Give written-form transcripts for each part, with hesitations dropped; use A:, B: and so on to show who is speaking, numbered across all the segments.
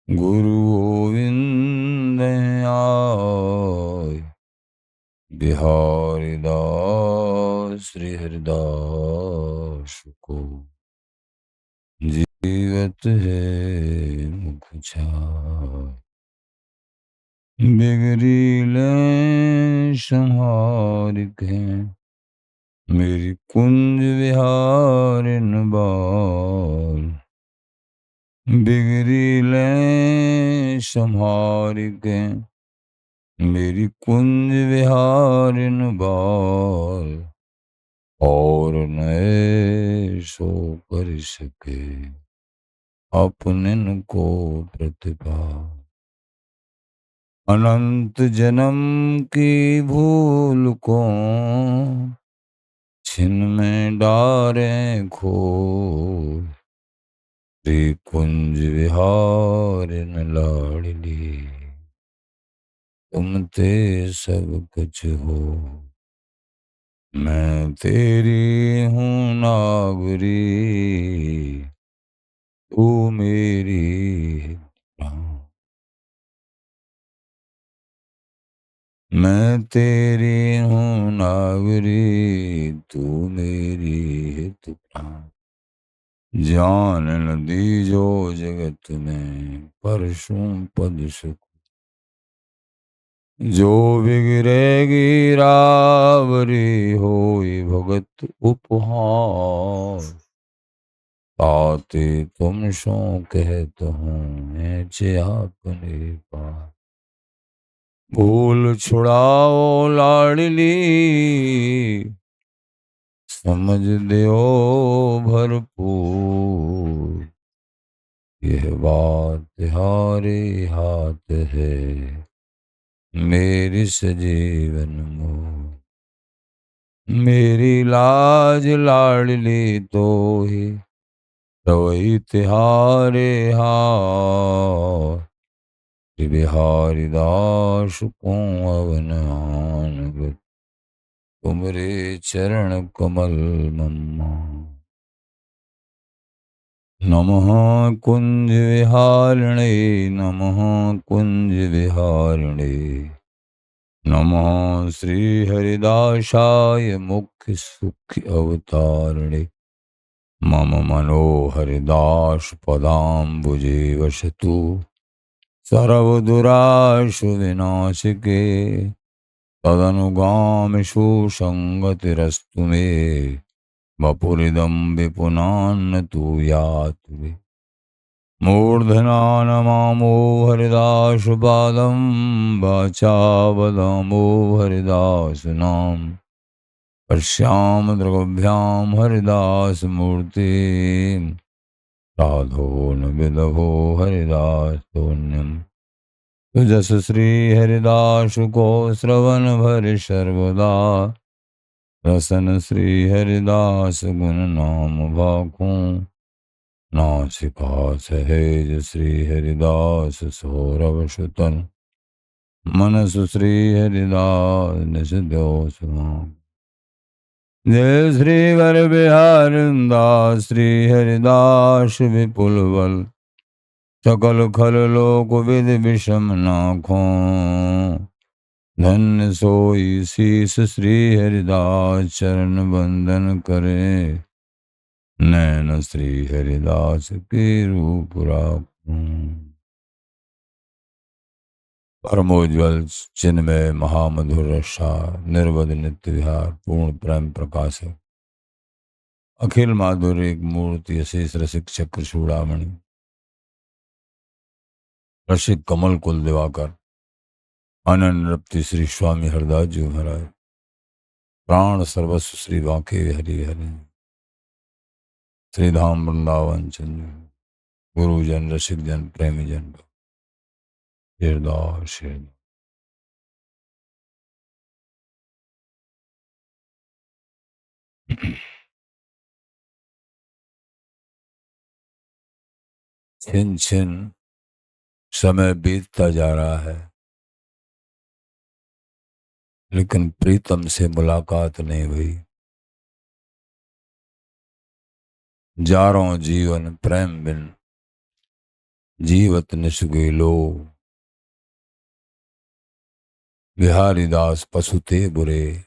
A: गुरु गोविंद आय बिहारी दास श्री हरिदास को जीवत है मुख छाय। बिगड़ी ले संहारिक है मेरी कुंज विहारिन बाल। बिगड़ी ले संहारिक है मेरी कुंज विहारिन बाल। और नए सो कर सके अपने को प्रतिभा। अनंत जन्म की भूल को छिन में डारे खोल। श्री कुंज विहारिन लाडली तुम ते सब कुछ हो। मैं तेरी हूँ नागरी तू मेरी प्राण। मैं तेरी हूँ नागरी तू मेरी हित प्राण। जान न दीजो जगत में परसों पद सुख। जो बिगड़ेगी रावरी होई भगत उपहार। ताते तुम सो कहत हूँ ऐचे आपने पार। भूल छुड़ाओ लाडली समझ दियो भरपूर। यह बात तुम्हारे हाथ है मेरी सजीवन मोह। मेरी लाज लाडली तो ही रवि तिहारे हार। बिहारी दास को अवन आनगत तुमरे चरण कमल मम्मा। नमः कुंज विहारिणे नमः कुंज विहारिणे। नमः श्री हरिदासाय मुख्य सुख अवतारिणे। मम मनोहरिदास पदाम्बुजे वसतु सर्वदुराशु विनाशिके। तदनुगामिषु संगतिरस्तु मे वपुरिदं विपुनान्न तु यातु मे। मूर्धना नमामो हरिदास पादं वाचा वदामो हरिदास नाम। पश्याम दृग्भ्यां हरिदास मूर्ति साधो न विदभो हरिदास पुण्यम। तुजस श्री हरिदास को श्रवण भर सर्वदा। रसन श्री हरिदास गुण नाम भाखूं। नासिका सहेज श्री हरिदास सौरभ सुतन। मनस श्री हरिदास निज दो सुहां। जय श्री वर बिहारिंदास श्री हरिदास विपुल बल। सकल खल लोक विद विषम नाखों। धन्य सोई शीस श्री हरिदास चरण बंदन करे। नैन श्री हरिदास के रूप राखूं। परमोज्वल चिन्मय महामधुर रसा निर्वध नित्य विहार पूर्ण प्रेम प्रकाश है। अखिल माधुर्य एक मूर्ति अशेष रसिक चक्र चूड़ामणि। रसिक कमल कुल दिवाकर अनन्य रप्ति श्री स्वामी हरदास जी महाराज। प्राण सर्वस्व श्री वाके हरि हरि। श्रीधाम वृंदावन चंद्र गुरुजन रसिक जन प्रेमी जन हरदास हरदास। छिन छिन समय बीतता जा रहा है लेकिन प्रीतम से मुलाकात नहीं हुई। जारों जीवन प्रेम बिन जीवत निसुगेलो, बिहारी दास पशुते बुरे,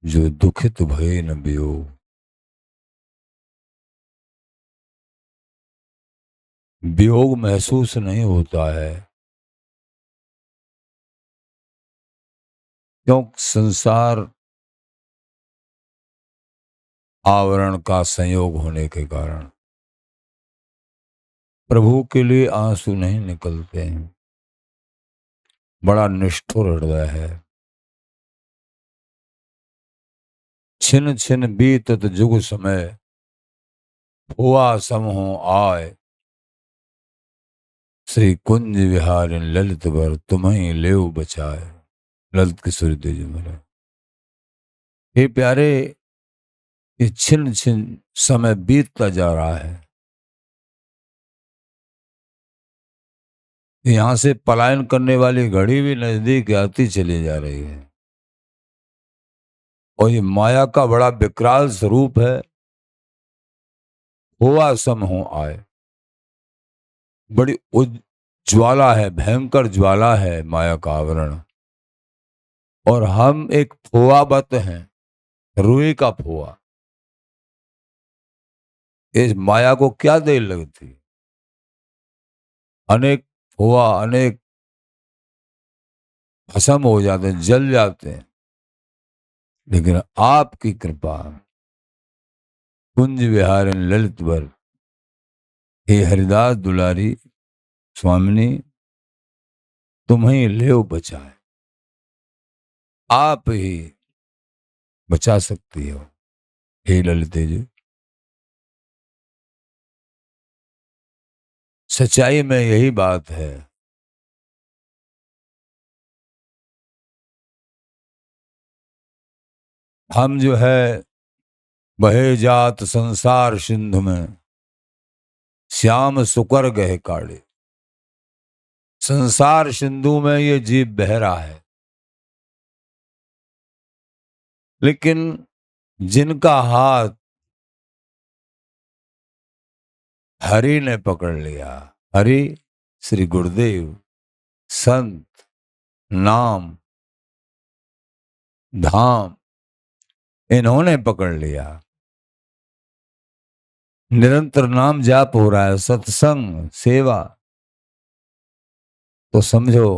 A: जो दुखित भय न बियो। वियोग महसूस नहीं होता है, क्यों? संसार आवरण का संयोग होने के कारण प्रभु के लिए आंसू नहीं निकलते हैं। बड़ा निष्ठुर हृदय है। छिन छिन बीतत जुग समय, हुआ समूह आय। श्री कुंज विहार ललित वर, तुम्हें लेव बचाए। ललित किशोरी जी महाराज। हे प्यारे, ये छिन छिन समय बीतता जा रहा है। यहां से पलायन करने वाली घड़ी भी नजदीक आती चली जा रही है। और ये माया का बड़ा विकराल स्वरूप है। हुआ समूह आए, बड़ी ज्वाला है, भयंकर ज्वाला है माया का आवरण। और हम एक फुआबत हैं, रुई का फुआ। इस माया को क्या देर लगती? अनेक फुआ, अनेक भस्म हो जाते हैं, जल जाते हैं। लेकिन आपकी कृपा, कुंज विहार ललित वर, हे हरिदास दुलारी स्वामिनी, तुम्हें लेव बचाए। आप ही बचा सकती हो हे ललिते जी। सच्चाई में यही बात है। हम जो है बहे जात संसार सिंधु में, श्याम सुकर गहे काढ़े। संसार सिंधु में ये जीव बह रहा है, लेकिन जिनका हाथ हरि ने पकड़ लिया, हरि श्री गुरुदेव, संत, नाम, धाम, इन्होंने पकड़ लिया। निरंतर नाम जाप हो रहा है, सत्संग, सेवा, तो समझो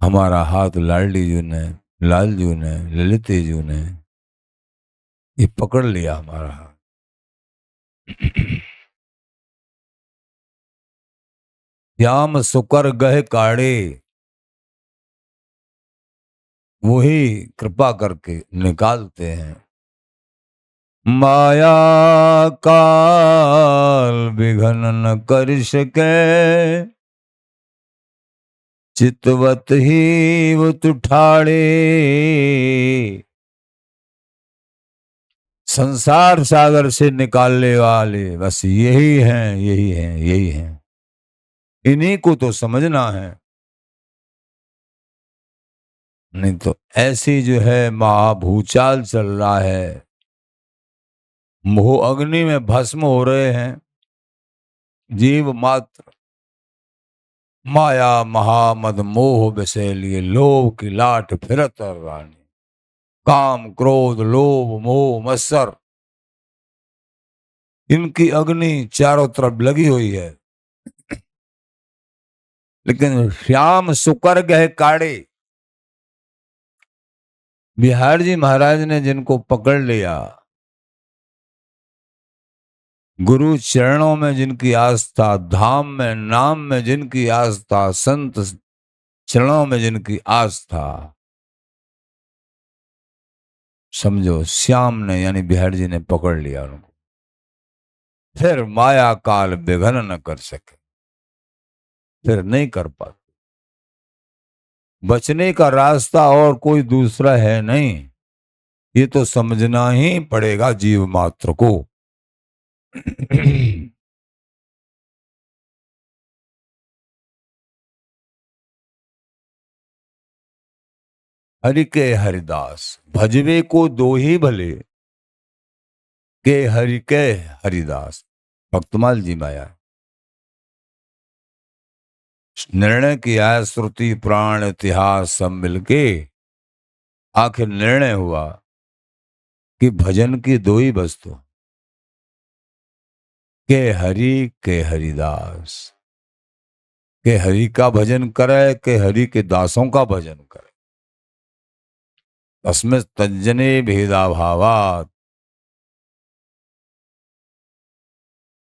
A: हमारा हाथ लाडली जी ने, लाल जी ने, ललित जी ने ये पकड़ लिया हमारा हाथ। श्याम सुकर गह काढ़े, वही कृपा करके निकालते हैं। माया काल विघन न कर सके, चितवत ही वो तुठाड़े। संसार सागर से निकालने वाले बस यही हैं, यही हैं, यही हैं। इन्हीं को तो समझना है। नहीं तो ऐसी जो है महाभूचाल चल रहा है, मोह अग्नि में भस्म हो रहे हैं जीव मात्र। माया महामद मोह विषय लिए, लोभ की लाट फिरत रानी। काम क्रोध लोभ मोह मत्सर, इनकी अग्नि चारों तरफ लगी हुई है। लेकिन श्याम सुकर गहे काढ़े, बिहार जी महाराज ने जिनको पकड़ लिया, गुरु चरणों में जिनकी आस्था, धाम में नाम में जिनकी आस्था, संत चरणों में जिनकी आस्था, समझो श्याम ने यानी बिहार जी ने पकड़ लिया उनको। फिर माया काल विघन न कर सके, फिर नहीं कर पाते। बचने का रास्ता और कोई दूसरा है नहीं, ये तो समझना ही पड़ेगा जीव मात्र को। हरि के हरिदास भजवे को दो ही भले, के हरि के हरिदास। भक्तमाल जी माया। निर्णय किया है, श्रुति पुराण इतिहास सब मिलके आखिर निर्णय हुआ कि भजन की दो ही वस्तु, के हरिदास, के हरि का भजन करे, के हरि के दासों का भजन करे। तस्मै तज्जने भेदा भावात,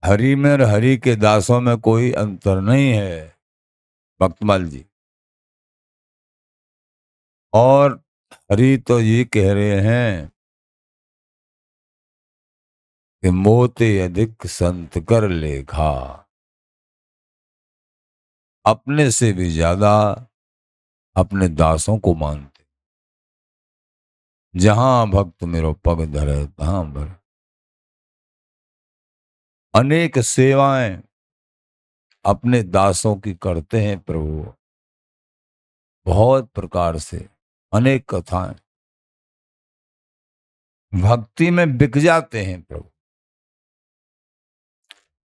A: हरि में और हरि के दासों में कोई अंतर नहीं है भक्तमाल जी। और हरि तो ये कह रहे हैं कि मोते अधिक संत कर लेखा, अपने से भी ज्यादा अपने दासों को मानते। जहां भक्त मेरो पग धरे तहां भरे। अनेक सेवाएं अपने दासों की करते हैं प्रभु, बहुत प्रकार से अनेक कथाएं भक्ति में बिक जाते हैं प्रभु।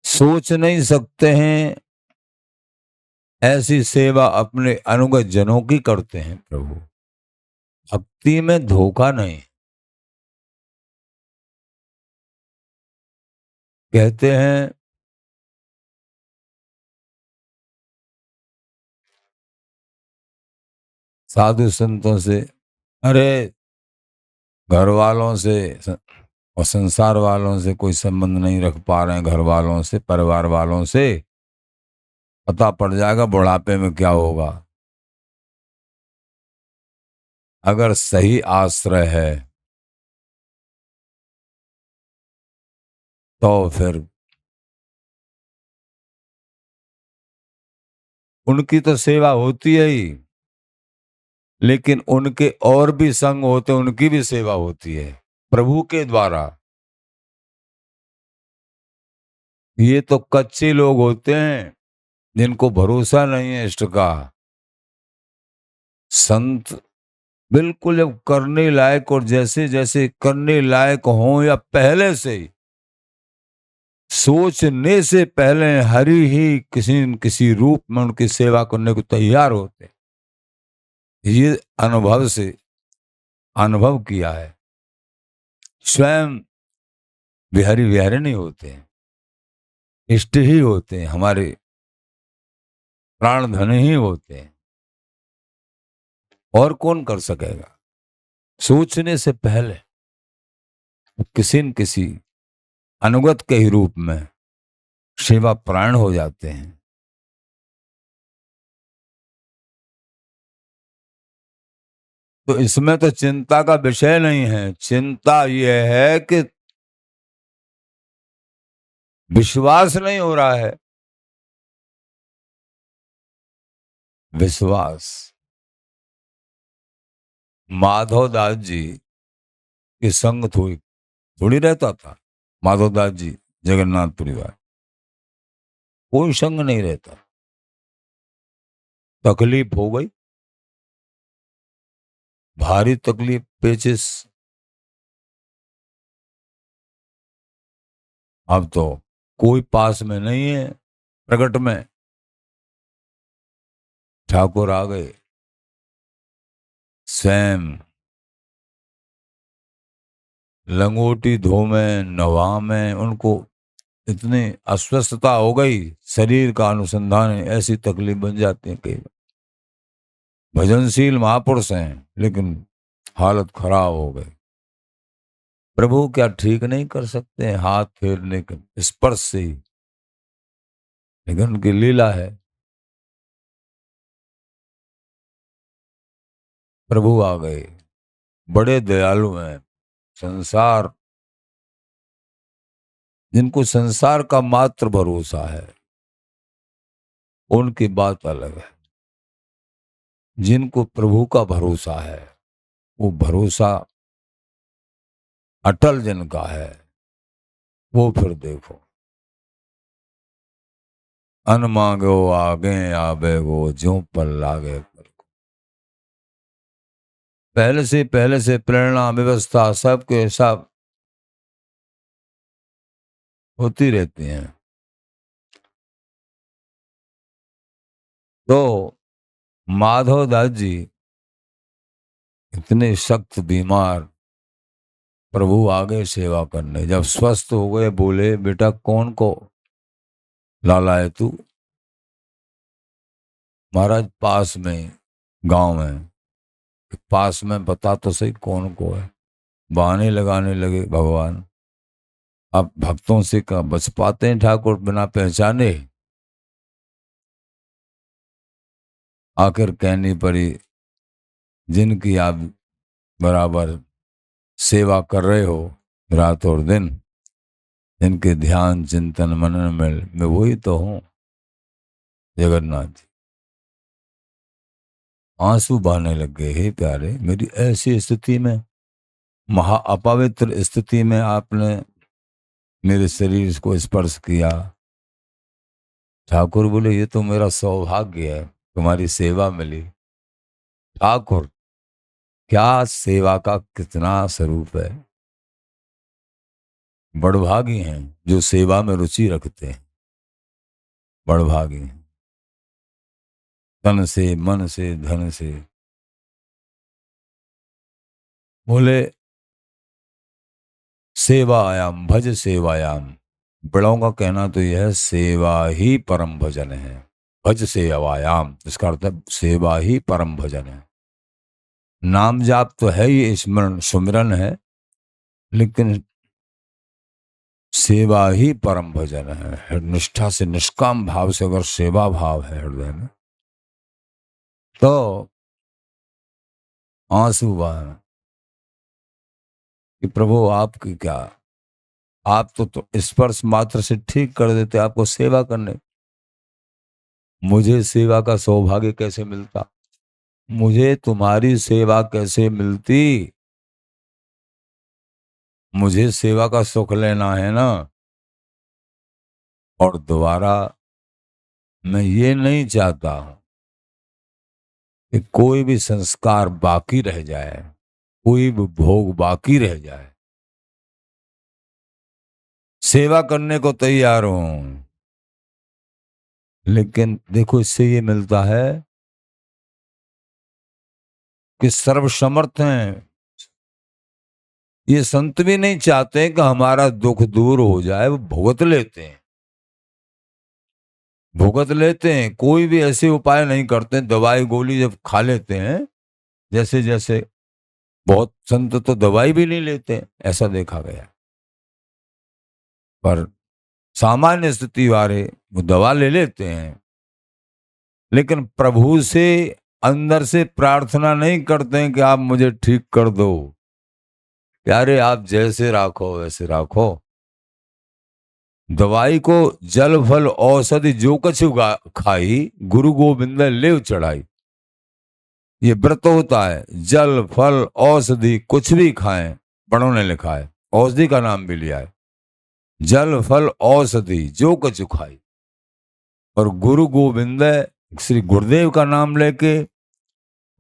A: सोच नहीं सकते हैं ऐसी सेवा अपने अनुगत जनों की करते हैं प्रभु। भक्ति में धोखा नहीं। कहते हैं साधु संतों से, अरे घर वालों से और संसार वालों से कोई संबंध नहीं रख पा रहे हैं, घर वालों से परिवार वालों से, पता पड़ जाएगा बुढ़ापे में क्या होगा। अगर सही आश्रय है तो फिर उनकी तो सेवा होती है ही, लेकिन उनके और भी संग होते, उनकी भी सेवा होती है प्रभु के द्वारा। ये तो कच्चे लोग होते हैं जिनको भरोसा नहीं है इष्ट का। संत बिल्कुल जब करने लायक, और जैसे जैसे करने लायक हों या पहले से ही, सोचने से पहले हरि ही किसी न किसी रूप में उनकी सेवा करने को तैयार होते। ये अनुभव से अनुभव किया है। स्वयं विहरी विहरे नहीं होते हैं, इष्ट ही होते हैं, हमारे प्राण धन ही होते हैं। और कौन कर सकेगा। सोचने से पहले किसी न किसी अनुगत के ही रूप में सेवा प्राण हो जाते हैं। तो इसमें तो चिंता का विषय नहीं है। चिंता यह है कि विश्वास नहीं हो रहा है। विश्वास माधवदास जी के संग थोड़ी रहता था। माधवदास जी जगन्नाथपुरी वाले, कोई संग नहीं रहता। तकलीफ हो गई, भारी तकलीफ, पेचिस। अब तो कोई पास में नहीं है प्रकट में। ठाकुर आ गए स्वयं, लंगोटी धो में नवा में। उनको इतनी अस्वस्थता हो गई, शरीर का अनुसंधान है, ऐसी तकलीफ बन जाती है कई बार। भजनशील महापुरुष हैं लेकिन हालत खराब हो गई। प्रभु क्या ठीक नहीं कर सकते हैं हाथ फेरने के स्पर्श से ही, लेकिन उनकी लीला है। प्रभु आ गए, बड़े दयालु हैं। संसार, जिनको संसार का मात्र भरोसा है उनकी बात अलग है। जिनको प्रभु का भरोसा है, वो भरोसा अटल जिनका है, वो फिर देखो, अन मांगो आगे आबे गो ज्यों पर लागे पर को। पहले से प्रेरणा व्यवस्था सबके सब होती रहती हैं। तो माधव दास जी इतने सख्त बीमार, प्रभु आगे सेवा करने, जब स्वस्थ हो गए बोले, बेटा कौन को लाला है तू? महाराज पास में गांव में, पास में बता तो सही कौन को है। बहाने लगाने लगे भगवान। अब भक्तों से का बच पाते हैं ठाकुर बिना पहचाने? आखिर कहनी पड़ी, जिनकी आप बराबर सेवा कर रहे हो रात और दिन, जिनके ध्यान चिंतन मनन में मैं वही तो हूं, जगन्नाथ जी। आंसू बहने लग गए, हे प्यारे, मेरी ऐसी स्थिति में, महा अपवित्र स्थिति में आपने मेरे शरीर को स्पर्श किया। ठाकुर बोले, ये तो मेरा सौभाग्य है, तुम्हारी सेवा मिली। ठाकुर, क्या सेवा का कितना स्वरूप है। बड़भागी हैं जो सेवा में रुचि रखते हैं, बड़भागी हैं। तन से, मन से, धन से। बोले, सेवायाम भज सेवायाम। बड़ों का कहना तो यह है, सेवा ही परम भजन है। भज सेवायाम, इसका अर्थ है सेवा ही परम भजन है। नाम जाप तो है ही, स्मरण सुमिरन है, लेकिन सेवा ही परम भजन है। निष्ठा से, निष्काम भाव से अगर सेवा भाव है हृदय में, तो आंसू बहाना कि प्रभु आपकी क्या, आप तो स्पर्श मात्र से ठीक कर देते, आपको सेवा करने, मुझे सेवा का सौभाग्य कैसे मिलता? मुझे तुम्हारी सेवा कैसे मिलती? मुझे सेवा का सुख लेना है ना। और दोबारा मैं ये नहीं चाहता हूं कि कोई भी संस्कार बाकी रह जाए, कोई भी भोग बाकी रह जाए। सेवा करने को तैयार हूं, लेकिन देखो इससे ये मिलता है कि सर्वसमर्थ हैं। ये संत भी नहीं चाहते कि हमारा दुख दूर हो जाए, वो भुगत लेते हैं, भुगत लेते हैं। कोई भी ऐसे उपाय नहीं करते। दवाई गोली जब खा लेते हैं, जैसे जैसे, बहुत संत तो दवाई भी नहीं लेते, ऐसा देखा गया। पर सामान्य स्थिति वाले वो दवा ले लेते हैं, लेकिन प्रभु से अंदर से प्रार्थना नहीं करते हैं कि आप मुझे ठीक कर दो। प्यारे, आप जैसे राखो वैसे राखो। दवाई को जल फल औषधि जो कछु खाई, गुरु गोविंद लेव चढ़ाई। ये व्रत होता है, जल फल औषधि कुछ भी खाएं। बड़ों ने लिखा है, औषधि का नाम भी लिया है, जल फल औषधि जो कछु खाई। और गुरु गोविंद, श्री गुरुदेव का नाम लेके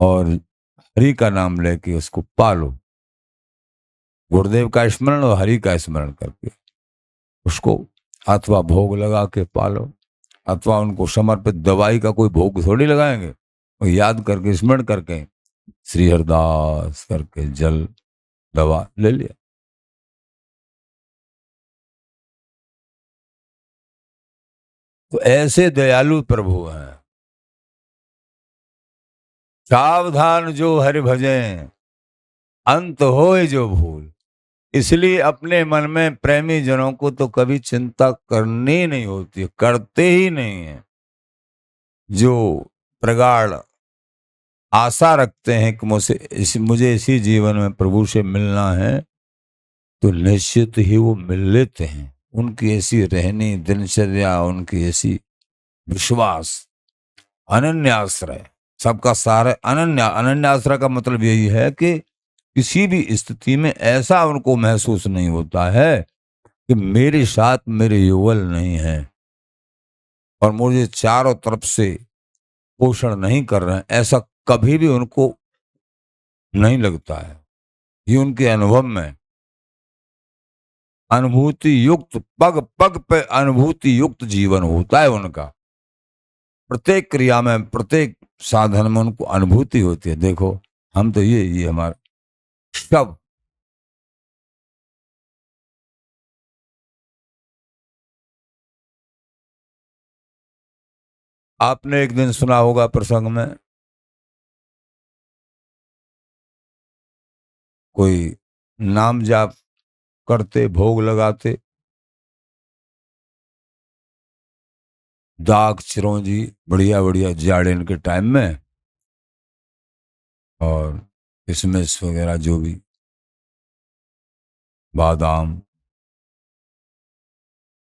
A: और हरि का नाम लेके उसको पालो। गुरुदेव का स्मरण और हरि का स्मरण करके उसको अथवा भोग लगा के पालो, अथवा उनको समर्पित दवाई का कोई भोग थोड़ी लगाएंगे। और याद करके, स्मरण करके, श्री हरदास करके जल दवा ले लिया। तो ऐसे दयालु प्रभु हैं। सावधान जो हरि भजें, अंत होए जो भूल। इसलिए अपने मन में प्रेमी जनों को तो कभी चिंता करनी नहीं होती, करते ही नहीं है। जो प्रगाढ़ आशा रखते हैं कि मुझे इसी जीवन में प्रभु से मिलना है, तो निश्चित ही वो मिल लेते हैं। उनकी ऐसी रहनी दिनचर्या, उनकी ऐसी विश्वास, अनन्याश्रय, सबका सारा अनन्याश्रय का मतलब यही है कि किसी भी स्थिति में ऐसा उनको महसूस नहीं होता है कि मेरे साथ मेरे युगल नहीं है और मुझे चारों तरफ से पोषण नहीं कर रहे हैं, ऐसा कभी भी उनको नहीं लगता है। ये उनके अनुभव में अनुभूति युक्त, पग पग पे अनुभूति युक्त जीवन होता है उनका। प्रत्येक क्रिया में, प्रत्येक साधन में उनको अनुभूति होती है। देखो हम तो ये हमारा सब आपने एक दिन सुना होगा प्रसंग में, कोई नाम जाप करते, भोग लगाते, दाग चिरौंजी बढ़िया बढ़िया जाड़ेन के टाइम में, और किशमिश वगैरह जो भी, बादाम,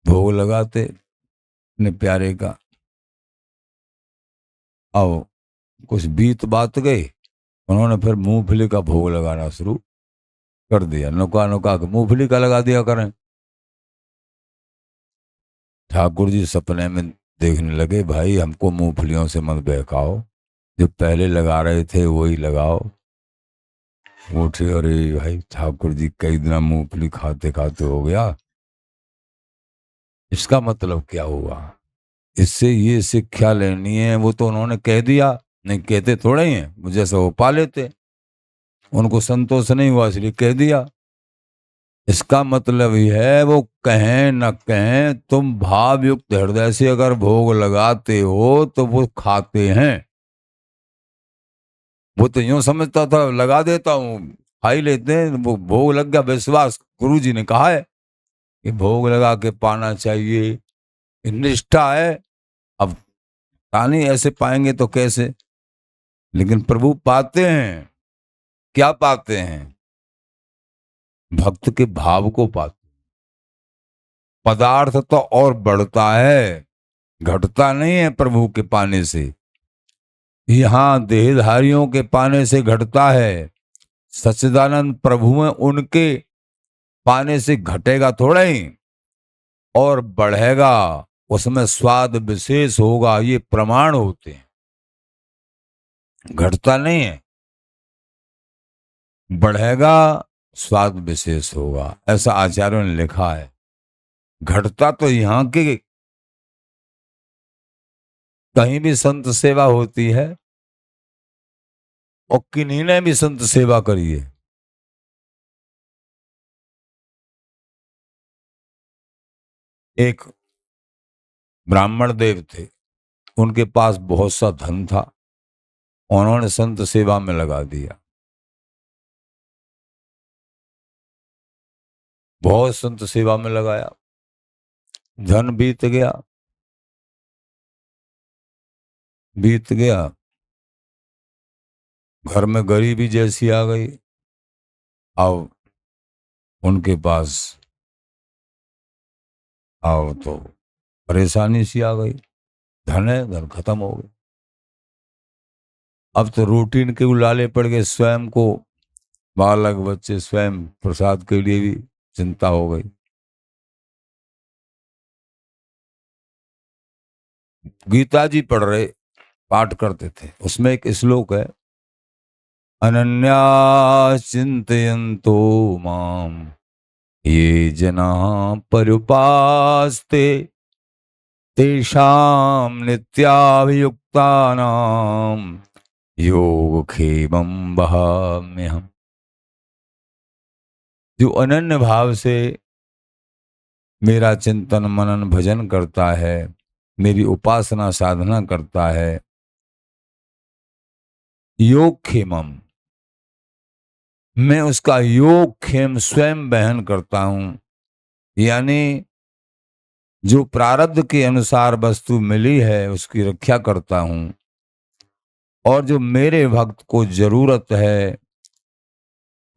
A: भोग लगाते अपने प्यारे का। अब कुछ बीत बात गई, उन्होंने फिर मूंगफली का भोग लगाना शुरू कर दिया। नुका नुका के मूंगफली का लगा दिया करें। ठाकुर जी सपने में देखने लगे, भाई हमको मूंगफलियों से मत बहकाओ, जो पहले लगा रहे थे वही लगाओ। उठे, अरे भाई ठाकुर जी कई दिन मूंगफली खाते खाते हो गया, इसका मतलब क्या हुआ? इससे ये शिक्षा लेनी है। वो तो उन्होंने कह दिया, नहीं कहते थोड़े ही हैं, मुझे से वो पा लेते, उनको संतोष नहीं हुआ इसलिए कह दिया। इसका मतलब ये है, वो कहें न कहें, तुम भाव युक्त हृदय से अगर भोग लगाते हो तो वो खाते हैं। वो तो यूं समझता था लगा देता हूँ, खा ही लेते हैं, वो भोग लग गया, विश्वास गुरु जी ने कहा है कि भोग लगा के पाना चाहिए, ये निष्ठा है। अब तानी ऐसे पाएंगे तो कैसे? लेकिन प्रभु पाते हैं। क्या पाते हैं? भक्त के भाव को पाते। पदार्थ तो और बढ़ता है, घटता नहीं है प्रभु के पाने से। यहाँ देहधारियों के पाने से घटता है, सच्चिदानंद प्रभु में उनके पाने से घटेगा थोड़ा ही, और बढ़ेगा, उसमें स्वाद विशेष होगा। ये प्रमाण होते हैं, घटता नहीं है, बढ़ेगा, स्वाद विशेष होगा, ऐसा आचार्यों ने लिखा है। घटता तो यहाँ के कहीं भी संत सेवा होती है, और किन्हीं ने भी संत सेवा करी है। एक ब्राह्मण देव थे, उनके पास बहुत सा धन था, उन्होंने संत सेवा में लगा दिया। बहुत संत सेवा में लगाया, धन बीत गया, बीत गया, घर में गरीबी जैसी आ गई। अब उनके पास आओ तो परेशानी सी आ गई, धन है, धन खत्म हो गई। अब तो रूटीन के उलाले पड़ गए, स्वयं को, बालक बच्चे स्वयं प्रसाद के लिए भी चिंता हो गई। गीता जी पढ़ रहे, पाठ करते थे, उसमें एक श्लोक है, अनन्या चिंतयन्तो माम ये जना पर्युपास्ते तेषां नित्याभियुक्तानां योगक्षेमं वहाम्यहम्। जो अनन्य भाव से मेरा चिंतन मनन भजन करता है, मेरी उपासना साधना करता है, योगक्षेमम, मैं उसका योगक्षेम स्वयं वहन करता हूं। यानी जो प्रारब्ध के अनुसार वस्तु मिली है उसकी रक्षा करता हूं, और जो मेरे भक्त को जरूरत है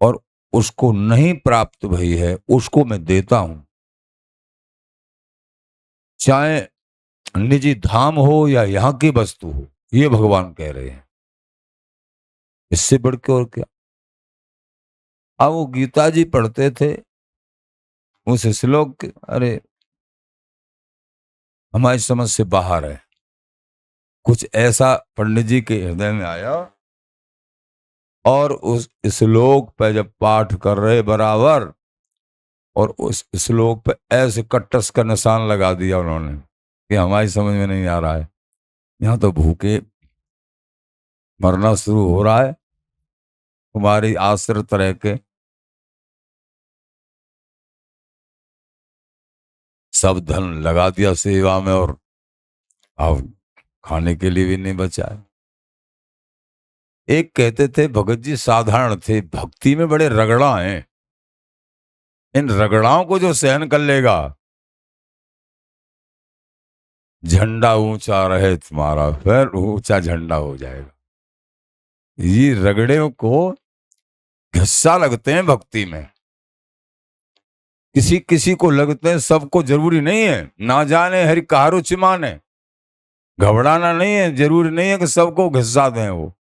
A: और उसको नहीं प्राप्त भई है उसको मैं देता हूं। चाहे निजी धाम हो या यहाँ की वस्तु हो, ये भगवान कह रहे हैं। इससे बढ़ के और क्या? अब वो गीता जी पढ़ते थे, उस श्लोक के, अरे हमारी समझ से बाहर है। कुछ ऐसा पंडित जी के हृदय में आया, और उस श्लोक पे जब पाठ कर रहे बराबर, और उस श्लोक पे ऐसे कट्टस का निशान लगा दिया उन्होंने कि हमारी समझ में नहीं आ रहा है। यहाँ तो भूखे मरना शुरू हो रहा है, तुम्हारी आश्रित रह के सब धन लगा दिया सेवा में और अब खाने के लिए भी नहीं बचा है। एक कहते थे भगत जी साधारण थे, भक्ति में बड़े रगड़ा हैं। इन रगड़ाओं को जो सहन कर लेगा, झंडा ऊंचा रहे तुम्हारा, फिर ऊंचा झंडा हो जाएगा। ये रगड़े को घिस्सा लगते हैं भक्ति में, किसी किसी को लगते हैं, सबको जरूरी नहीं है। ना जाने हरि काहरो चिमाने, घबराना नहीं है, जरूरी नहीं है कि सबको घिस्सा दें वो।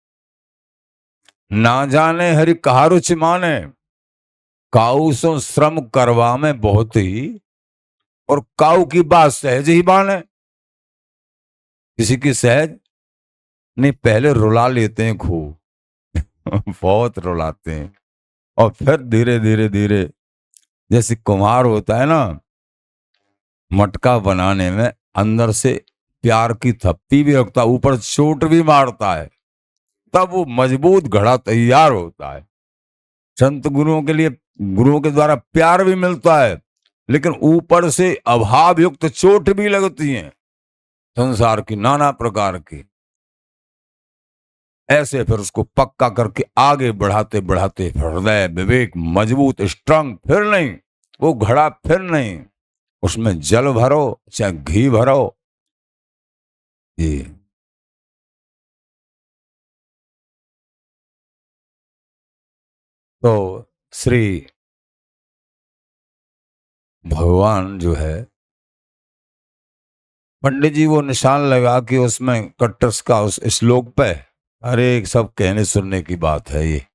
A: ना जाने हरि काहरो चिमाने, काऊ सो श्रम करवा में बहुत ही, और काऊ की बात सहज ही बाने। किसी की सहज नहीं, पहले रुला लेते हैं खूब बहुत रुलाते हैं, और फिर धीरे धीरे धीरे, जैसे कुम्हार होता है ना, मटका बनाने में अंदर से प्यार की थप्पी भी रखता है, ऊपर चोट भी मारता है, तब वो मजबूत घड़ा तैयार होता है। संत गुरुओं के लिए, गुरुओं के द्वारा प्यार भी मिलता है, लेकिन ऊपर से अभाव युक्त चोट भी लगती है, संसार की नाना प्रकार की। ऐसे फिर उसको पक्का करके आगे बढ़ाते बढ़ाते हृदय विवेक मजबूत स्ट्रांग, फिर नहीं वो घड़ा, फिर नहीं उसमें जल भरो चाहे घी भरो। ये तो श्री भगवान जो है, पंडित जी वो निशान लगा कि उसमें कट्टर्स का उस श्लोक पे, अरे सब कहने सुनने की बात है, ये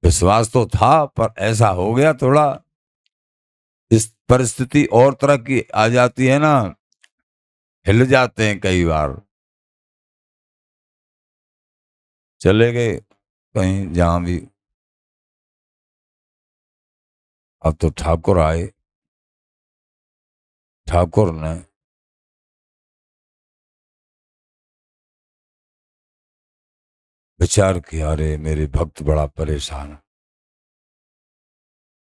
A: विश्वास तो था पर ऐसा हो गया थोड़ा, इस परिस्थिति और तरह की आ जाती है ना, हिल जाते हैं कई बार। चले गए कहीं जहां भी, अब तो ठाकुर आए, ठाकुर ने विचार किया, अरे मेरे भक्त बड़ा परेशान है।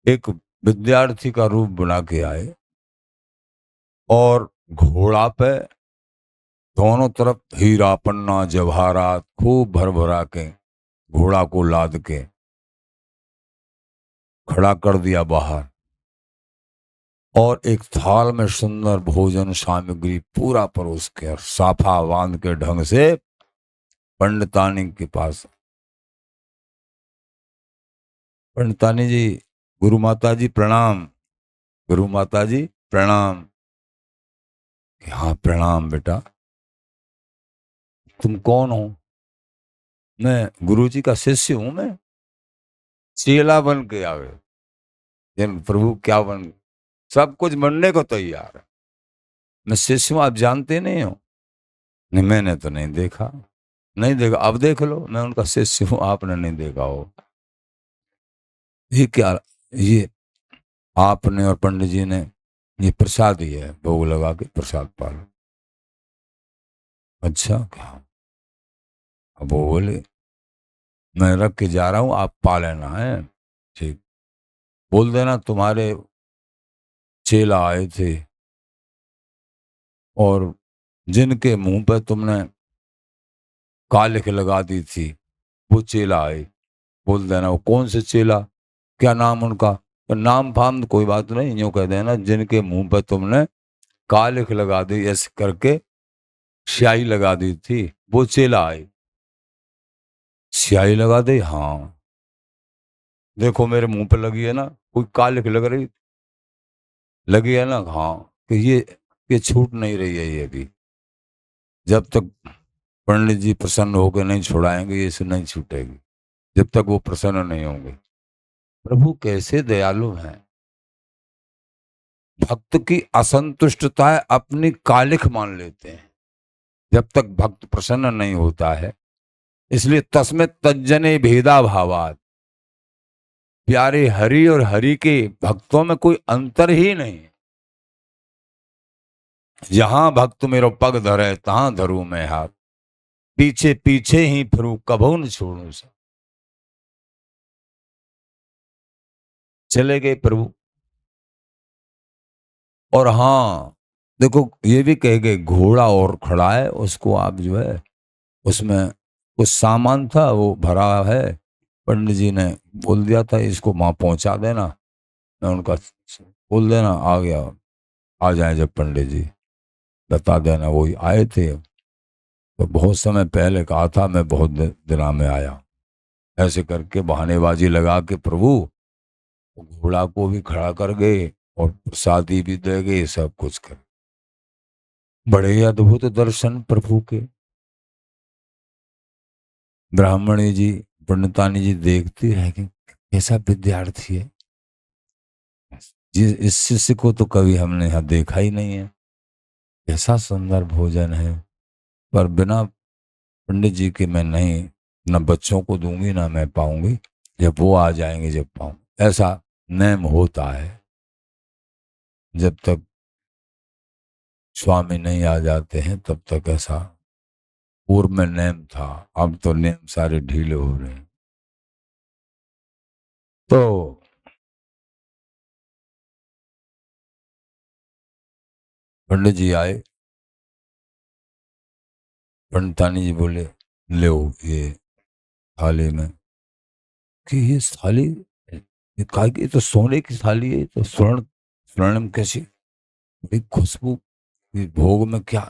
A: एक विद्यार्थी का रूप बना के आए और घोड़ा पे दोनों तरफ हीरा पन्ना जवाहरात खूब भर भरा के घोड़ा को लाद के खड़ा कर दिया बाहर, और एक थाल में सुंदर भोजन सामग्री पूरा परोस के और साफा बांध के ढंग से पंडितानी के पास। पंडितानी जी, गुरु माता जी प्रणाम, गुरु माता जी प्रणाम। हाँ प्रणाम बेटा, तुम कौन हो? मैं गुरु जी का शिष्य हूं, मैं चेला बन के आवे। प्रभु क्या बन, सब कुछ बनने को तैयार है। मैं शिष्य हूं, आप जानते नहीं हो? नहीं मैंने तो नहीं देखा। नहीं देखा, अब देख लो, मैं उनका शिष्य हूं, आपने नहीं देखा हो। ये क्या, ये आपने और पंडित जी ने, ये प्रसाद ही है, भोग लगा के प्रसाद पालो। अच्छा क्या? अब वो बोले मैं रख के जा रहा हूं, आप पा लेना है। ठीक, बोल देना तुम्हारे चेला आए थे और जिनके मुंह पे तुमने कालिख लगा दी थी, वो चेला आए। बोल देना वो कौन से चेला, क्या नाम उनका? तो नाम फाम कोई बात नहीं, यूं कह देना जिनके मुंह पे तुमने कालिख लगा दी, ऐसे करके स्याही लगा दी थी, वो चेला आए। स्याही लगा दे? हाँ, देखो मेरे मुंह पे लगी है ना, कोई कालिख लग रही, लगी है ना? हाँ, कि ये छूट नहीं रही है, ये भी जब तक पंडित जी प्रसन्न होकर नहीं छुड़ाएंगे, ये से नहीं छूटेगी, जब तक वो प्रसन्न नहीं होंगे। प्रभु कैसे दयालु हैं, भक्त की असंतुष्टता अपनी कालिख मान लेते हैं जब तक भक्त प्रसन्न नहीं होता है। इसलिए तस्में तज्जने भेदा भावात, प्यारे हरि और हरि के भक्तों में कोई अंतर ही नहीं। जहां भक्त मेरो पग धरे तहां धरू मैं हाथ, पीछे पीछे ही फिरूं कभू न छोड़ू सा। चले गए प्रभु। और हाँ, देखो ये भी कह गए घोड़ा और खड़ा है, उसको आप जो है उसमें कुछ सामान था वो भरा है, पंडित जी ने बोल दिया था इसको वहां पहुंचा देना। मैं उनका बोल देना आ गया, आ जाए जब पंडित जी बता देना। वही आए थे, तो बहुत समय पहले कहा था मैं बहुत दिनों में आया। ऐसे करके बहानेबाजी लगा के प्रभु घोड़ा को भी खड़ा कर गए और प्रसादी भी दे गए, सब कुछ कर। बड़े ही अद्भुत दर्शन प्रभु के। ब्राह्मणी जी, पंडितानी जी देखती रह गई, कैसा विद्यार्थी है, जिस इस शिष्य को तो कभी हमने यहाँ देखा ही नहीं है, कैसा सुंदर भोजन है। पर बिना पंडित जी के मैं नहीं, न बच्चों को दूंगी ना मैं पाऊंगी, जब वो आ जाएंगे जब पाऊं। ऐसा नेम होता है, जब तक स्वामी नहीं आ जाते हैं तब तक ऐसा पूर्व में नेम था। अब तो नेम सारे ढीले हो रहे हैं। तो पंडित जी आए, पंडितानी जी बोले ले ये थाली में, कि ये थाली, ये काय की, ये तो सोने की थाली है, ये तो स्वर्णम कैसी, भाई खुशबू, ये भोग में क्या,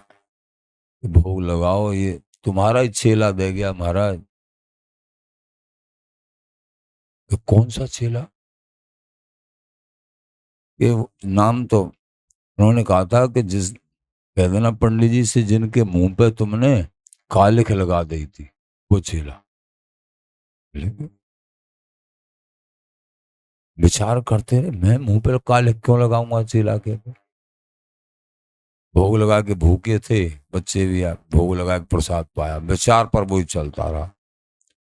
A: ये भोग लगाओ, ये तुम्हारा ही चेला दे गया महाराज। ये कौन सा चेला, ये नाम तो उन्होंने कहा था कि जिस, कह देना पंडित जी से जिनके मुंह पे तुमने कालिख लगा दी थी, वो चेला। लेकिन विचार करते रहे, मैं मुंह पे कालिख क्यों लगाऊंगा चेला के, भोग लगा के भूखे थे बच्चे भी, भोग लगा के प्रसाद पाया, विचार पर वही चलता रहा।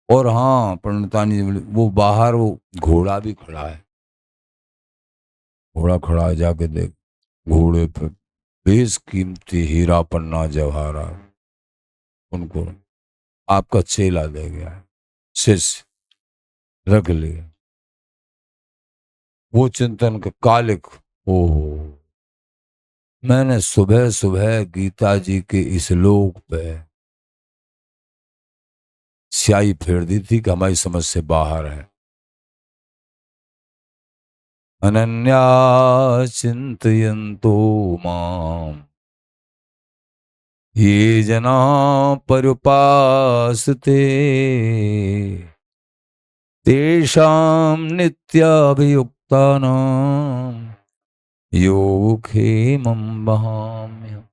A: और हाँ, पंडितानी जी बोली, वो बाहर वो घोड़ा भी खड़ा है, घोड़ा खड़ा है, जाके देख, घोड़े पे बेशकीमती हीरा पन्ना जवाहरात, उनको आपका चेला दे गया है, शिष्य रख लिया। वो चिंतन के कालिक, ओहो, मैंने सुबह सुबह गीता जी के इस लोक पे स्याही फेर दी थी कि हमारी समझ से बाहर है। अनन्या चिंतयन्तो माम ये जना परुपासते तेषां नित्याभियुक्तानां योगक्षेमं वहाम्यहम्।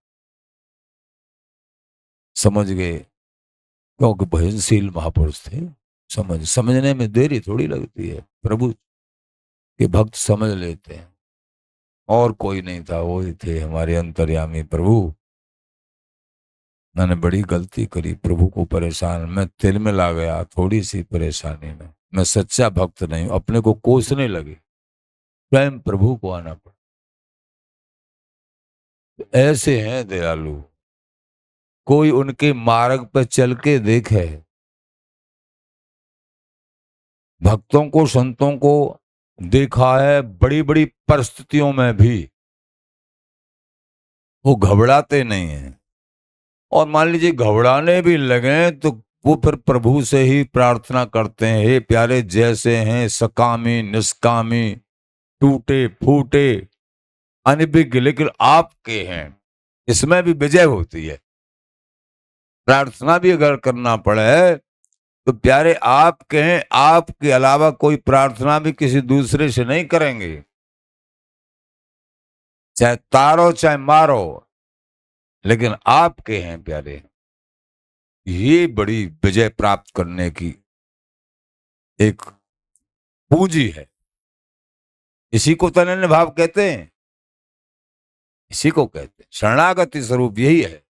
A: समझ गए, क्योंकि भजनशील महापुरुष थे। समझने में देरी थोड़ी लगती है, प्रभु के भक्त समझ लेते हैं। और कोई नहीं था, वो ही थे हमारे अंतर्यामी प्रभु। मैंने बड़ी गलती करी, प्रभु को परेशान, मैं तिल में ला गया थोड़ी सी परेशानी में। मैं सच्चा भक्त नहीं हूं, अपने को कोसने लगे, स्वयं प्रभु को आना पड़ा। ऐसे हैं दयालु, कोई उनके मार्ग पर चल के देखे, भक्तों को संतों को देखा है बड़ी बड़ी परिस्थितियों में भी वो घबराते नहीं हैं। और मान लीजिए घबराने भी लगे तो वो फिर प्रभु से ही प्रार्थना करते हैं, हे प्यारे जैसे हैं सकामी निष्कामी, टूटे फूटे अनभिज्ञ लेकिन आपके हैं, इसमें भी विजय होती है। प्रार्थना भी अगर करना पड़े तो प्यारे आपके हैं, आपके अलावा कोई प्रार्थना भी किसी दूसरे से नहीं करेंगे, चाहे तारो चाहे मारो, लेकिन आपके हैं प्यारे। ये बड़ी विजय प्राप्त करने की एक पूंजी है। इसी को तो अनन्य भाव कहते हैं, इसी को कहते हैं शरणागति स्वरूप, यही है।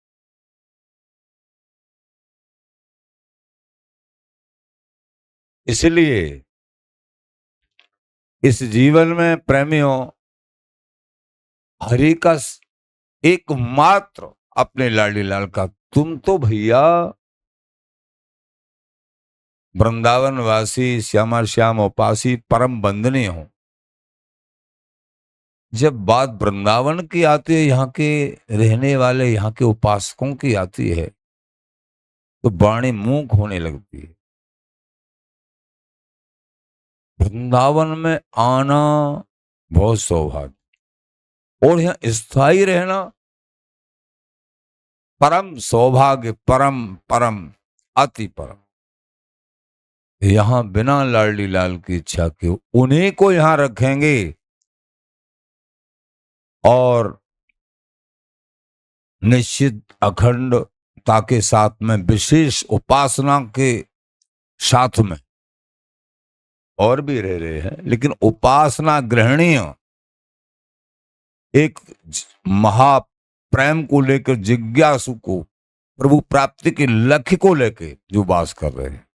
A: इसलिए इस जीवन में प्रेमियों, हरि का एकमात्र अपने लाडी लाल का। तुम तो भैया वृंदावन वासी श्यामा श्याम उपासी परम वंदनीय हो। जब बात वृंदावन की आती है, यहाँ के रहने वाले यहाँ के उपासकों की आती है, तो वाणी मूक होने लगती है। वृंदावन में आना बहुत सौभाग्य, और यहाँ स्थायी रहना परम सौभाग्य, परम परम अति परम। यहाँ बिना लाडली लाल की इच्छा के उन्हीं को यहाँ रखेंगे, और निश्चित अखंडता के साथ में विशेष उपासना के साथ में और भी रह रहे हैं, लेकिन उपासना ग्रहणीय एक महाप्रेम को लेकर, जिज्ञासु को प्रभु प्राप्ति के लक्ष्य को लेकर जो वास कर रहे हैं,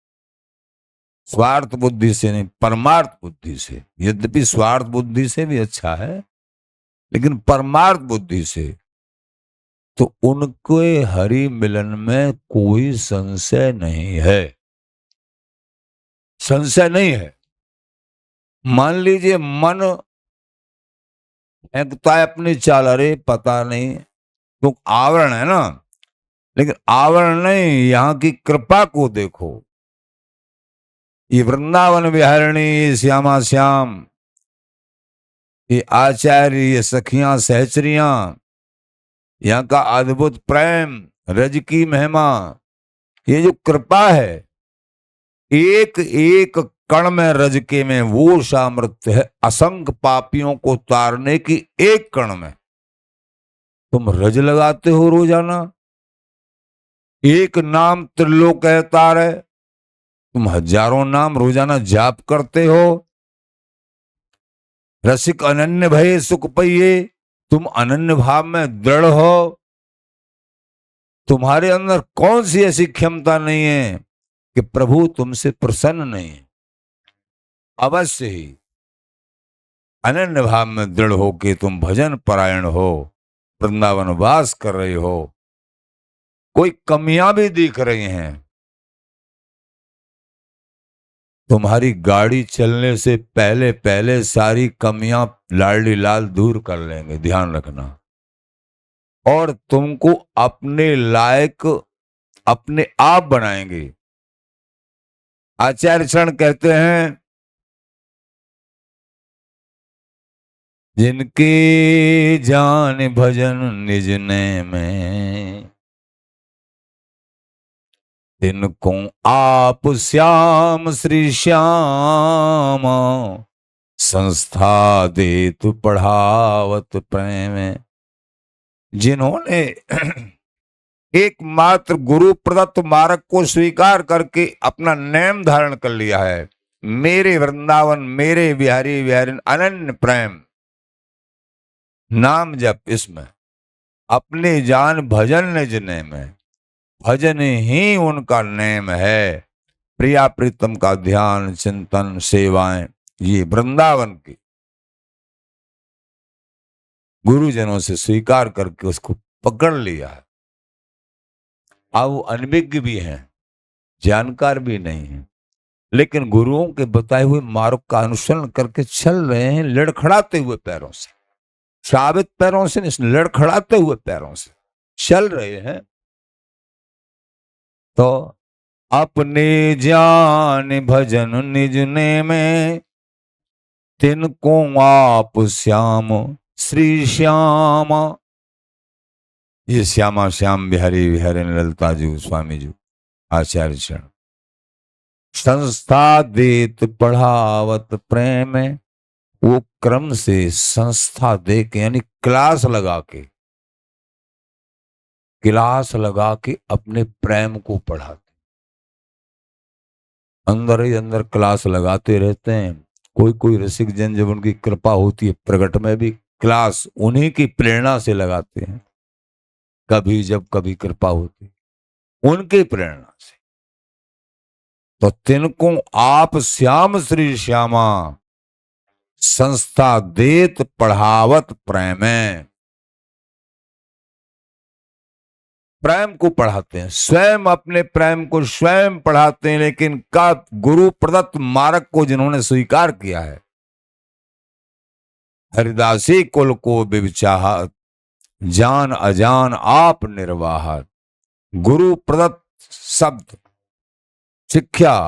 A: स्वार्थ बुद्धि से नहीं, परमार्थ बुद्धि से। यद्यपि स्वार्थ बुद्धि से भी अच्छा है, लेकिन परमार्थ बुद्धि से तो उनके हरि मिलन में कोई संशय नहीं है, संशय नहीं है। मान लीजिए मन फेंकता है अपनी चाल, अरे पता नहीं, तो आवरण है ना, लेकिन आवरण नहीं, यहाँ की कृपा को देखो। ये वृंदावन विहारिणी, ये श्यामा श्याम, ये आचार्य, ये सखियां सहचरियां, यहाँ का अद्भुत प्रेम, रज की महिमा, ये जो कृपा है, एक एक कण में रज के में वो सामर्थ्य है असंख्य पापियों को तारने की। एक कण में तुम रज लगाते हो रोजाना, एक नाम त्रिलोक तार है, तुम हजारों नाम रोजाना जाप करते हो। रसिक अनन्य भय सुख पइये, तुम अनन्य भाव में दृढ़ हो। तुम्हारे अंदर कौन सी ऐसी क्षमता नहीं है कि प्रभु तुमसे प्रसन्न नहीं है? अवश्य ही अनन्य भाव में दृढ़ हो के तुम भजन परायण हो, वृंदावन वास कर रहे हो। कोई कमियां भी दिख रही हैं, तुम्हारी गाड़ी चलने से पहले पहले सारी कमियां लाडली लाल दूर कर लेंगे, ध्यान रखना। और तुमको अपने लायक अपने आप बनाएंगे। आचार्य चरण कहते हैं, जिनके जान भजन निज ने में, तिनको आप श्याम श्री श्याम, संस्था देत पढ़ावत प्रेम। जिन्होंने एकमात्र गुरु प्रदत्त मार्ग को स्वीकार करके अपना नेम धारण कर लिया है, मेरे वृंदावन मेरे बिहारी बिहारी अनन्य प्रेम नाम जप, इसमें अपने जान भजन निज ने में, भजन ही उनका नेम है। प्रिया प्रीतम का ध्यान चिंतन सेवाएं, ये वृंदावन की गुरुजनों से स्वीकार करके उसको पकड़ लिया है। अब वो अनभिज्ञ भी हैं, जानकार भी नहीं है, लेकिन गुरुओं के बताए हुए मार्ग का अनुसरण करके चल रहे हैं, लड़खड़ाते हुए पैरों से, साबित पैरों से, लड़खड़ाते हुए पैरों से चल रहे हैं। तो अपने जान भजन निज ने में, तिनको आप श्याम श्री श्याम। ये श्यामा श्याम बिहारी बिहारी ललता जी स्वामी जी आचार्य चरण। संस्था देत पढ़ावत प्रेम, वो क्रम से संस्था दे के, यानी क्लास लगा के अपने प्रेम को पढ़ाते, अंदर ही अंदर क्लास लगाते रहते हैं। कोई कोई रसिक जन जब उनकी कृपा होती है, प्रगट में भी क्लास उन्हीं की प्रेरणा से लगाते हैं। कभी जब कभी कृपा होती उनकी प्रेरणा से। तो तिनको आप श्याम श्री श्यामा, संस्था देत पढ़ावत प्रेम। प्रेम को पढ़ाते हैं, स्वयं अपने प्रेम को स्वयं पढ़ाते हैं, लेकिन कब गुरु प्रदत्त मार्ग को जिन्होंने स्वीकार किया है, हरिदासी कुल को विचाहत, जान अजान आप निर्वाहत। गुरु प्रदत्त शब्द शिक्षा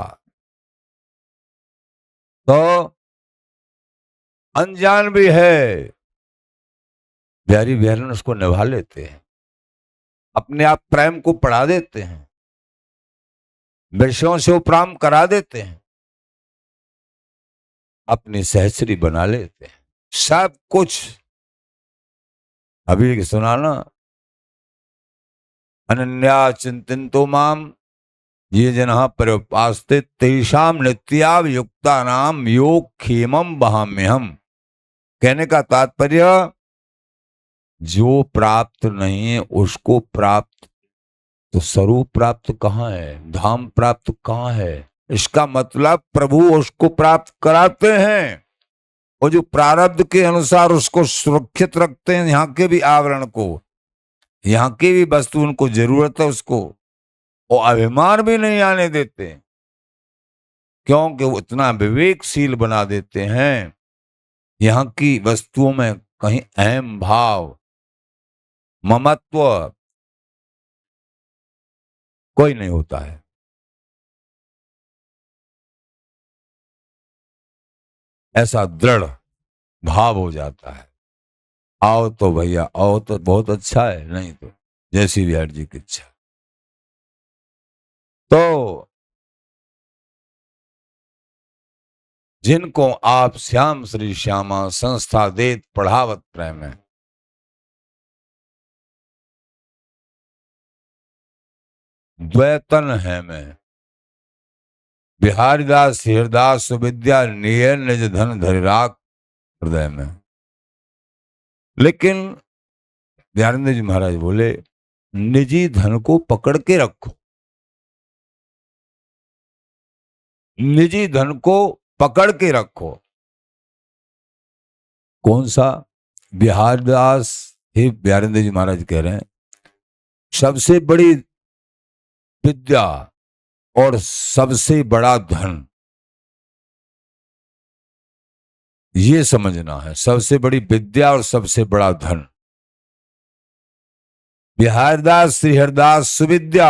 A: तो अनजान भी है, बिहारी बहन उसको निभा लेते हैं, अपने आप प्रेम को पढ़ा देते हैं, विषयों से उपराम करा देते हैं, अपनी सहचरी बना लेते हैं, सब कुछ। अभी सुना ना, अनन्या चिंतितो माम ये जन पर्युपास्ते तेषाम नित्यायुक्ता नाम योग खेमम बहाम्यहम। कहने का तात्पर्य, जो प्राप्त नहीं है उसको प्राप्त, तो स्वरूप प्राप्त कहाँ है, धाम प्राप्त कहाँ है? इसका मतलब प्रभु उसको प्राप्त कराते हैं, और जो प्रारब्ध के अनुसार उसको सुरक्षित रखते हैं, यहाँ के भी आवरण को, यहाँ की भी वस्तु उनको जरूरत है उसको, और अभिमान भी नहीं आने देते, क्योंकि वो इतना विवेकशील बना देते हैं, यहाँ की वस्तुओं में कहीं अहम भाव ममत्व कोई नहीं होता है। ऐसा दृढ़ भाव हो जाता है, आओ तो भैया आओ तो बहुत अच्छा है, नहीं तो जैसी बिहार जी की इच्छा। तो जिनको आप श्याम श्री श्यामा संस्था देत पढ़ावत प्रेम है, द्वैतन है मैं बिहारीदास हृदास सुविद्या निय निज धन धरिराक हृदय में। लेकिन दयानंद जी महाराज बोले, निजी धन को पकड़ के रखो, निजी धन को पकड़ के रखो। कौन सा? बिहारदास ही दयानंद जी महाराज कह रहे हैं, सबसे बड़ी विद्या और सबसे बड़ा धन, ये समझना है, सबसे बड़ी विद्या और सबसे बड़ा धन। बिहारदास श्री हरदास सुविद्या,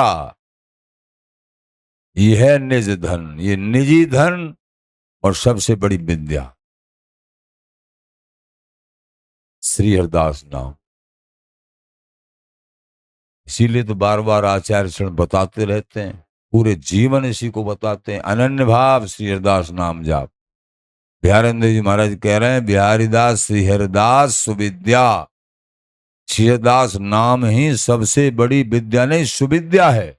A: यह है निज धन, ये निजी धन और सबसे बड़ी विद्या श्री हरदास नाम। इसीलिए तो बार बार आचार्य शरण बताते रहते हैं, पूरे जीवन इसी को बताते हैं, अनन्य भाव श्री हरदास नाम जाप। बिहारंद जी महाराज कह रहे हैं, बिहारीदास श्री हरदास सुविद्या, श्री हरदास नाम ही सबसे बड़ी विद्या नहीं सुविद्या है,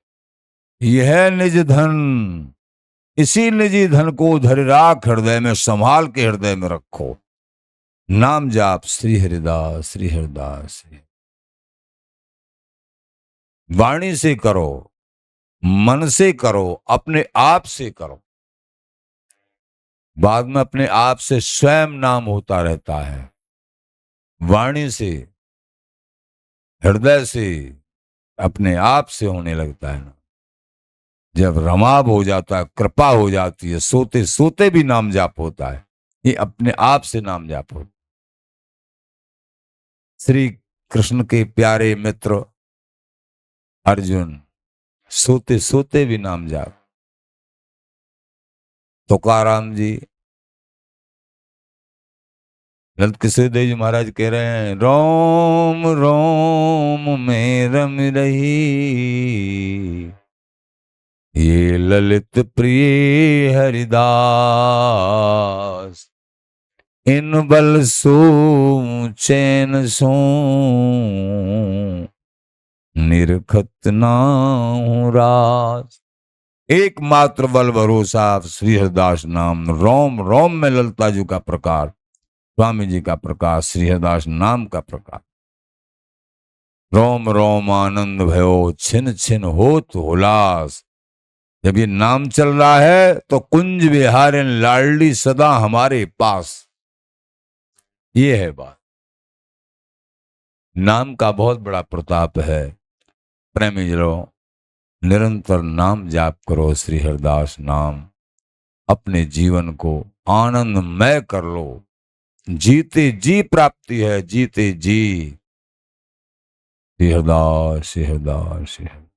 A: यह निज धन। इसी निजी धन को धरि राख हृदय में, संभाल के हृदय में रखो। नाम जाप श्री हरिदास श्री हरिदास, श्री वाणी से करो, मन से करो, अपने आप से करो, बाद में अपने आप से स्वयं नाम होता रहता है। वाणी से, हृदय से, अपने आप से होने लगता है ना। जब रमाब हो जाता है, कृपा हो जाती है, सोते सोते भी नाम जाप होता है, ये अपने आप से नाम जाप होता है। श्री कृष्ण के प्यारे मित्र अर्जुन सोते सोते भी नाम जाप। तुकाराम जी, ललित किशोर देव जी महाराज कह रहे हैं, रोम रोम में रम रही ये ललित प्रिय हरिदास, इन बल सो चैन सो निरखत नाहु रास। एकमात्र बल भरोसा श्री हरिदास नाम, रोम रोम में ललता जी का प्रकार, स्वामी जी का प्रकाश, श्री हरिदास नाम का प्रकाश। रोम रोम आनंद भयो, छिन छिन होत उल्लास। जब ये नाम चल रहा है तो कुंज विहारिन लाडली सदा हमारे पास, ये है बात। नाम का बहुत बड़ा प्रताप है। प्रेमी जनो, निरंतर नाम जाप करो, श्री हरिदास नाम। अपने जीवन को आनंदमय कर लो। जीते जी प्राप्ति है, जीते जी। श्री हरिदास, श्री हरिदास, श्री हरिदास।